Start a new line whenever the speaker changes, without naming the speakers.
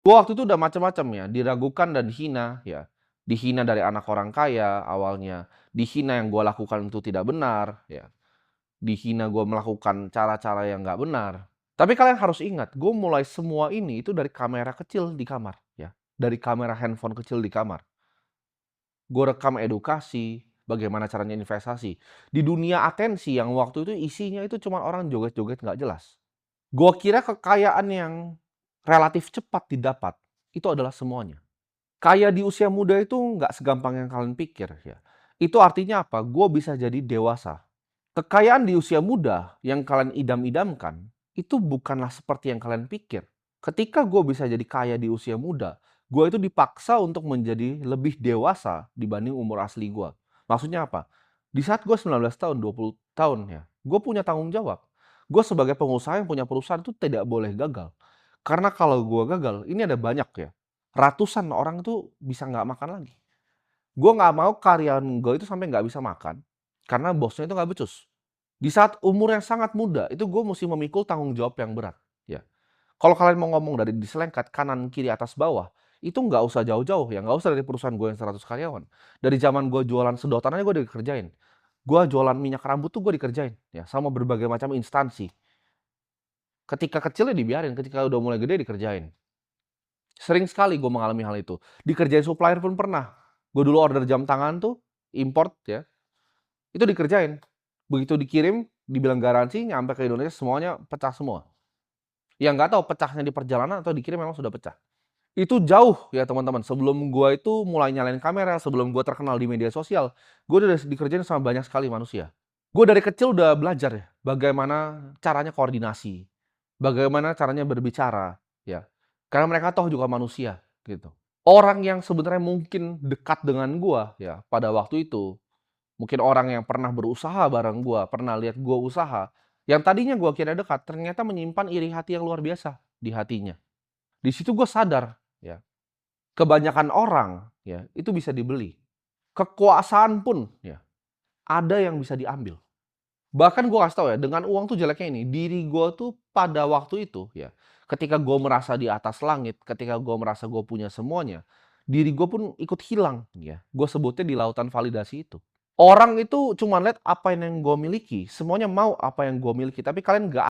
Gua waktu itu udah macam-macam ya, diragukan dan dihina ya. Dihina dari anak orang kaya awalnya, dihina yang gua lakukan itu tidak benar ya, dihina gua melakukan cara-cara yang nggak benar. Tapi kalian harus ingat, gue mulai semua ini itu dari kamera kecil di kamar ya, dari kamera handphone kecil di kamar. Gue rekam edukasi, bagaimana caranya investasi. Di dunia atensi yang waktu itu isinya itu cuma orang joget-joget nggak jelas. Gue kira kekayaan yang relatif cepat didapat, itu adalah semuanya. Kaya di usia muda itu nggak segampang yang kalian pikir ya. Itu artinya apa? Gue bisa jadi dewasa. Kekayaan di usia muda yang kalian idam-idamkan, itu bukanlah seperti yang kalian pikir. Ketika gue bisa jadi kaya di usia muda, gue itu dipaksa untuk menjadi lebih dewasa dibanding umur asli gue. Maksudnya apa? Di saat gue 19 tahun, 20 tahun ya, gue punya tanggung jawab. Gue sebagai pengusaha yang punya perusahaan itu tidak boleh gagal. Karena kalau gue gagal, ini ada banyak ya. Ratusan orang itu bisa nggak makan lagi. Gue nggak mau karyawan gue itu sampai nggak bisa makan, karena bosnya itu nggak becus. Di saat umur yang sangat muda, itu gue mesti memikul tanggung jawab yang berat, ya. Kalau kalian mau ngomong dari diselengkat kanan, kiri, atas, bawah, itu nggak usah jauh-jauh ya, nggak usah dari perusahaan gue yang 100 karyawan. Dari zaman gue jualan sedotan aja gue dikerjain. Gue jualan minyak rambut tuh gue dikerjain, ya, sama berbagai macam instansi. Ketika kecil ya dibiarin, ketika udah mulai gede dikerjain. Sering sekali gue mengalami hal itu. Dikerjain supplier pun pernah. Gue dulu order jam tangan tuh, import ya, itu dikerjain. Begitu dikirim, dibilang garansi, nyampe ke Indonesia semuanya pecah semua. Yang nggak tahu pecahnya di perjalanan atau dikirim memang sudah pecah. Itu jauh ya teman-teman, sebelum gua itu mulai nyalain kamera, sebelum gua terkenal di media sosial, gua udah dikerjain sama banyak sekali manusia. Gua dari kecil udah belajar ya, bagaimana caranya koordinasi, bagaimana caranya berbicara, ya. Karena mereka toh juga manusia, gitu. Orang yang sebenarnya mungkin dekat dengan gua ya, pada waktu itu, mungkin orang yang pernah berusaha bareng gua, pernah lihat gua usaha, yang tadinya gua kira dekat, ternyata menyimpan iri hati yang luar biasa di hatinya. Di situ gua sadar, ya, kebanyakan orang, ya, itu bisa dibeli. Kekuasaan pun, ya, ada yang bisa diambil. Bahkan gua kasih tahu ya, dengan uang tuh jeleknya ini, diri gua tuh pada waktu itu, ya, ketika gua merasa di atas langit, ketika gua merasa gua punya semuanya, diri gua pun ikut hilang, ya. Gua sebutnya di lautan validasi itu. Orang itu cuma lihat apa yang gue miliki, semuanya mau apa yang gue miliki, tapi kalian nggak